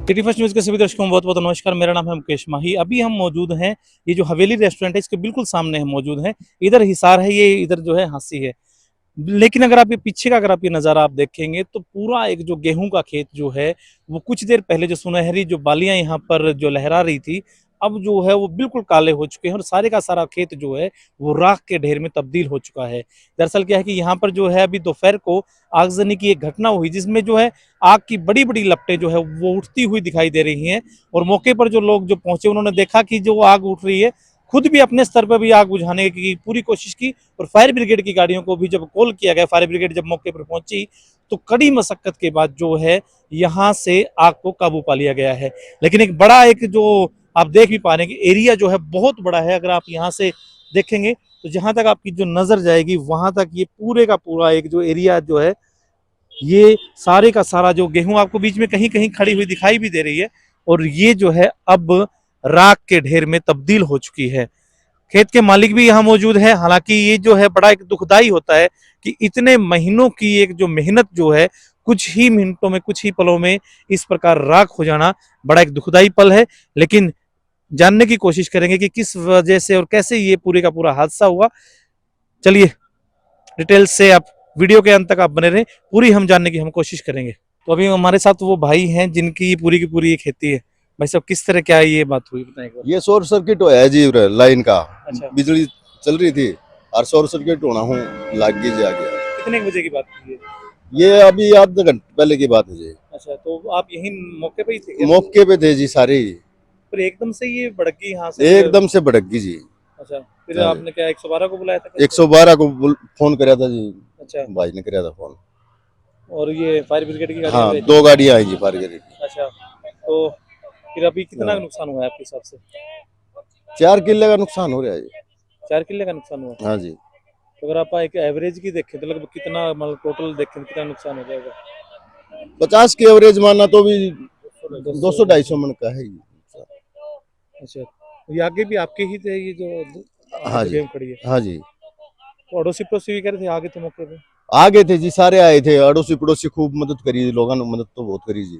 City first news के सभी दर्शकों को बहुत बहुत नमस्कार। मेरा नाम है मुकेश माही। अभी हम मौजूद हैं, ये जो हवेली रेस्टोरेंट है इसके बिल्कुल सामने हम मौजूद हैं। इधर हिसार है, ये इधर जो है हांसी है। लेकिन अगर आप ये पीछे का अगर आप ये नज़ारा आप देखेंगे तो पूरा एक जो गेहूं का खेत जो है वो कुछ देर पहले जो सुनहरी जो बालियां यहाँ पर जो लहरा रही थी, अब जो है वो बिल्कुल काले हो चुके हैं और सारे का सारा खेत जो है वो राख के ढेर में तब्दील हो चुका है। दरअसल क्या है कि यहाँ पर जो है अभी दोपहर को आगजनी की एक घटना हुई जिसमें जो है आग की बड़ी बड़ी लपटें जो है वो उठती हुई दिखाई दे रही हैं। और मौके पर जो लोग जो पहुंचे उन्होंने देखा कि जो आग उठ रही है, खुद भी अपने स्तर पर भी आग बुझाने की पूरी कोशिश की। और फायर ब्रिगेड की गाड़ियों को भी जब कॉल किया गया, फायर ब्रिगेड जब मौके पर पहुंची तो कड़ी मशक्कत के बाद जो है यहाँ से आग को काबू पा लिया गया है। लेकिन एक बड़ा एक जो आप देख भी पा रहे हैं कि एरिया जो है बहुत बड़ा है। अगर आप यहाँ से देखेंगे तो जहां तक आपकी जो नजर जाएगी वहां तक ये पूरे का पूरा एक जो एरिया जो है, ये सारे का सारा जो गेहूं आपको बीच में कहीं कहीं खड़ी हुई दिखाई भी दे रही है और ये जो है अब राख के ढेर में तब्दील हो चुकी है। खेत के मालिक भी यहाँ मौजूद है। हालांकि ये जो है बड़ा एक दुखदाई होता है कि इतने महीनों की एक जो मेहनत जो है कुछ ही मिनटों में, कुछ ही पलों में इस प्रकार राख हो जाना बड़ा एक दुखदाई पल है। लेकिन जानने की कोशिश करेंगे कि किस वजह से और कैसे ये पूरे का पूरा हादसा हुआ। चलिए डिटेल से आप वीडियो के अंत तक आप बने रहें, पूरी हम जानने की हम कोशिश करेंगे। तो अभी हमारे साथ वो भाई हैं जिनकी पूरी की पूरी ये खेती है। भाई साहब किस तरह क्या ये बात हुई बताएंगे? ये शॉर्ट सर्किट हुआ है जी लाइन का। अच्छा, बिजली चल रही थी और शॉर्ट सर्किट होना हूँ लाग गई जा गया। कितने बजे की बात थी ये? ये अभी आधे घंटे पहले की बात है जी। अच्छा, तो आप यहीं मौके पे ही थे क्या? मौके पे थे जी सारे ही। फिर एकदम से ये भड़क गई यहाँ से? एकदम से भड़क गई जी। अच्छा, फिर हाँ आपने क्या 112 को बुलाया था? कैसे? 112 को फोन कराया था जी। अच्छा, भाई ने कराया था फोन। और ये फायर ब्रिगेड की गाड़ी हाँ गई थी? 2 गाड़ियां आई जी फायर ब्रिगेड की। अच्छा, तो फिर अभी कितना हाँ। नुकसान हुआ है आपके हिसाब से? 4 किले का नुकसान हो रहा है जी। 4 किले का नुकसान हुआ? हाँ जी। तो अगर आप एक एवरेज की देखें तो लगभग कितना, मतलब टोटल देखें तो कितना नुकसान हो जाएगा? 50 की एवरेज मानना तो भी 200 200-250 मन का है जी। अच्छा, तो ये आगे भी आपके ही थे ये जो हाँ जी। जगह में खड़ी है? हाँ जी तो अड़ोसी पड़ोसी भी कह रहे थे आगे थे मौके पे? आगे थे जी, सारे आए थे। अड़ोसी पड़ोसी खूब मदद करी, लोगों ने मदद तो बहुत करी जी।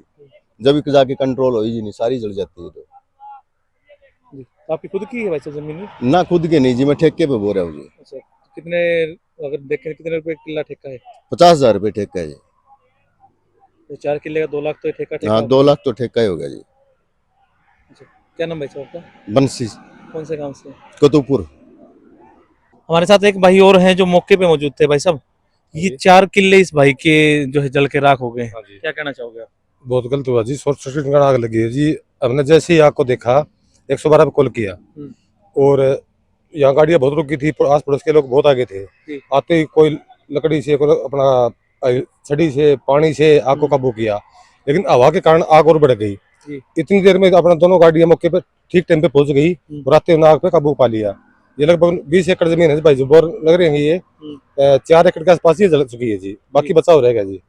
जब जाके कंट्रोल हुई जी, नहीं सारी जल जाती है। तो जी, तो आपकी खुद की है वैसे जमीन में? ना खुद के नहीं जी, मैं ठेके पे बोल रहा हूँ जी। अच्छा, तो कितने, अगर देखें कितने रुपए किला ठेका है? 50,000 रुपये ठेका है जी। तो 4 किले का 2 लाख तो ठेका हाँ हो 2 गया। लाख तो ठेका ही हो गया जी। अच्छा, क्या नाम भाई साहब आपका? बंसी कौन से गांव से? कतुपुर। हमारे साथ एक भाई और हैं जो मौके पे मौजूद थे। भाई साहब, ये 4 किले इस भाई के जो है जल के राख हो गए हैं, हाँ जी, क्या कहना चाहोगे आप? बहुत गलत हुआ जी। शॉर्ट सर्किट का आग लगी है जी। हमने जैसे ही आग को देखा 112 पे कॉल किया और यहाँ गाड़ियाँ बहुत रुकी थी। आस पड़ोस के लोग बहुत आगे थे। जी। आते ही कोई लकड़ी से, कोई अपना छड़ी से, पानी से आग को काबू किया, लेकिन हवा के कारण आग और बढ़ गई। जी। इतनी देर में अपना दोनों गाड़ियाँ मौके पे ठीक टाइम पे पहुंच गई और आते हुए आग पे काबू पा लिया। ये लगभग 20 एकड़ जमीन है भाई, जो बोर लग रही है ये 4 एकड़ के आसपास ही जल चुकी है जी। बाकी बचाव रहेगा जी।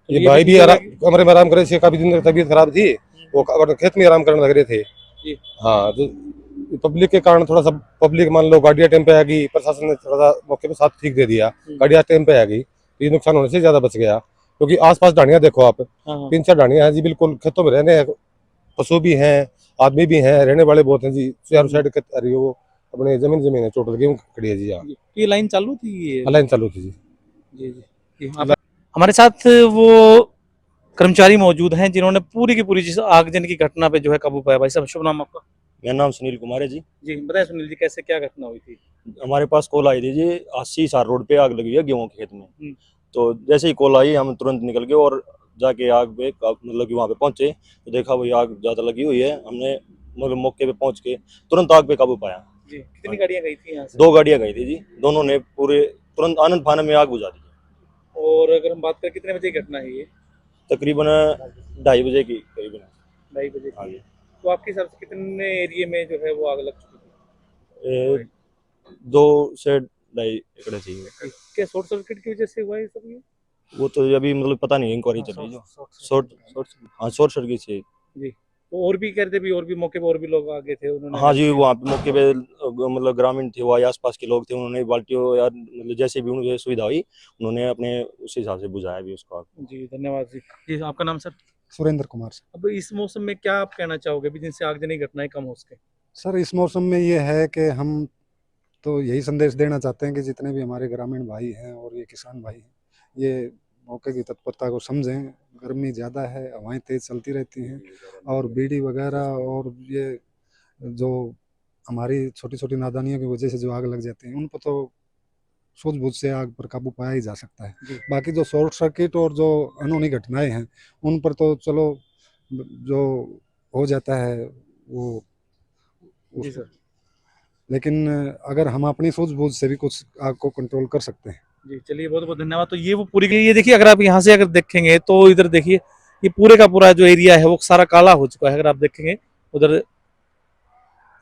ये भाई भी कमरे में आराम करे थे, काफी दिन तक तबीयत खराब थी, वो खेत में आराम करने लग रहे थे। हाँ, जो पब्लिक के कारण थोड़ा सा पब्लिक मान लो गाड़ियाँ टाइम पे आ गई, प्रशासन ने थोड़ा सा मौके पे साथ ठीक दे दिया, गाड़ियाँ टाइम पे आ गई, तो ये नुकसान होने से ज्यादा बच गया। क्योंकि आसपास ढाणियाँ देखो आप, 3-4 ढाणियाँ हैं जी, बिल्कुल खेतों में रहने, पशु भी हैं, आदमी भी हैं, रहने वाले बहुत हैं जी। चारों साइड वो अपने जमीन है, चोट लगी खड़ी है जी। यहाँ ये लाइन चालू थी, ये लाइन चालू थी जी। जी जी। हमारे साथ वो कर्मचारी मौजूद हैं जिन्होंने पूरी की पूरी आगजनी की घटना पे जो है काबू पाया। भाई साहब शुभ नाम आपका? मेरा नाम सुनील कुमार है जी। जी बताएं सुनील जी, कैसे क्या घटना हुई थी? हमारे पास कॉल आई थी जी, 80 सार रोड पे आग लगी है गेहूं के खेत में। तो जैसे ही कॉल आई हम तुरंत निकल गए और जाके आग पे मतलब कि वहाँ पे पहुंचे तो देखा वही आग ज्यादा लगी हुई है। हमने मतलब मौके पे पहुंच के तुरंत आग पे काबू पाया जी। कितनी गाड़ियाँ गई थी यहाँ से? 2 गाड़ियां गई थी जी, दोनों ने पूरे तुरंत आनंद फानन में आग बुझा दी। और अगर हम बात करें कितने बजे की घटना है ये? तकरीबन 2:30 बजे की करीबन। 2:30 बजे हाँ की। जी। तो आपके हिसाब से कितने एरिया में जो है वो आग लग चुकी थी? 2 से 2.5 एकड़ चाहिए। क्या शॉर्ट सर्किट की वजह से हुआ है सब ये? वो तो अभी मतलब पता नहीं, इंक्वायरी चल रही है। शॉर्ट सर्किट से जी। तो और भी कह रहे थे भी, और भी मौके पे और भी लोग आगे थे उन्होंने? हाँ जी, वहाँ पे मौके पे मतलब ग्रामीण थे, वहाँ आसपास के लोग थे, उन्होंने बाल्टियों या मतलब जैसे भी उन्हें सुविधा हुई उन्होंने अपने उस हिसाब से बुझाया भी उसको। जी धन्यवाद जी। जी आपका नाम सर? सुरेंद्र कुमार से। अब इस मौसम में क्या आप कहना चाहोगे भी जिनसे आगजनी घटनाएं कम हो सके? सर इस मौसम में ये है कि हम तो यही संदेश देना चाहते हैं कि जितने भी हमारे ग्रामीण भाई हैं और ये किसान भाई हैं, ये मौके की तत्परता को समझें। गर्मी ज़्यादा है, हवाएं तेज़ चलती रहती हैं और बीड़ी वगैरह और ये जो हमारी छोटी छोटी नादानियों की वजह से जो आग लग जाती है, उन पर तो सूझबूझ से आग पर काबू पाया ही जा सकता है। जी। बाकी जो शॉर्ट सर्किट और जो अनहोनी घटनाएं हैं, उन पर तो चलो जो हो जाता है वो जी सर। लेकिन अगर हम अपनी सूझबूझ से भी कुछ आग को कंट्रोल कर सकते हैं। जी चलिए, बहुत बहुत धन्यवाद। तो ये वो पूरी ये देखिए, अगर आप यहाँ से अगर देखेंगे तो इधर देखिए, ये पूरे का पूरा जो एरिया है वो सारा काला हो चुका है। अगर आप देखेंगे उधर,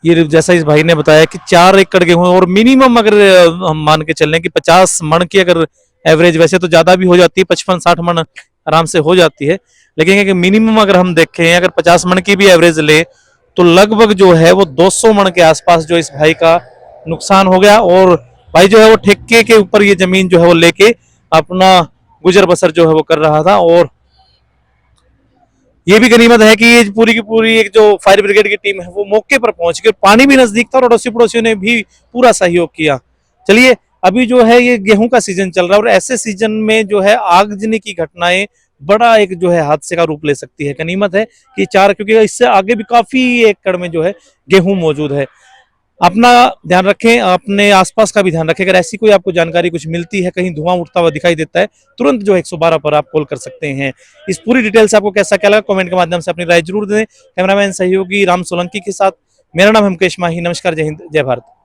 ये जैसा इस भाई ने बताया कि 4 एकड़ गेहूं, और मिनिमम अगर हम मान के चलें कि 50 मन की अगर एवरेज, वैसे तो ज्यादा भी हो जाती है, 55-60 मन आराम से हो जाती है, लेकिन मिनिमम अगर हम देखें, अगर 50 मन की भी एवरेज ले तो लगभग जो है वो 200 मन के आसपास जो इस भाई का नुकसान हो गया। और भाई जो है वो ठेके के ऊपर ये जमीन जो है वो लेके अपना गुजर बसर जो है वो कर रहा था। और ये भी गनीमत है कि ये पूरी की पूरी एक जो फायर ब्रिगेड की टीम है वो मौके पर पहुंच गई, और पानी भी नजदीक था और अड़ोसी पड़ोसियों ने भी पूरा सहयोग किया। चलिए, अभी जो है ये गेहूं का सीजन चल रहा है, और ऐसे सीजन में जो है आगजनी की घटनाएं बड़ा एक जो है हादसे का रूप ले सकती है। गनीमत है कि 4, क्योंकि इससे आगे भी काफी एकड़ में जो है गेहूं मौजूद है। अपना ध्यान रखें, अपने आसपास का भी ध्यान रखें। अगर ऐसी कोई आपको जानकारी कुछ मिलती है, कहीं धुआं उठता हुआ दिखाई देता है, तुरंत जो 112 पर आप कॉल कर सकते हैं। इस पूरी डिटेल से आपको कैसा क्या लगा, कमेंट के माध्यम से अपनी राय जरूर दें। कैमरामैन सहयोगी राम सोलंकी के साथ मेरा नाम है मुकेश माही। नमस्कार, जय हिंद, जय भारत।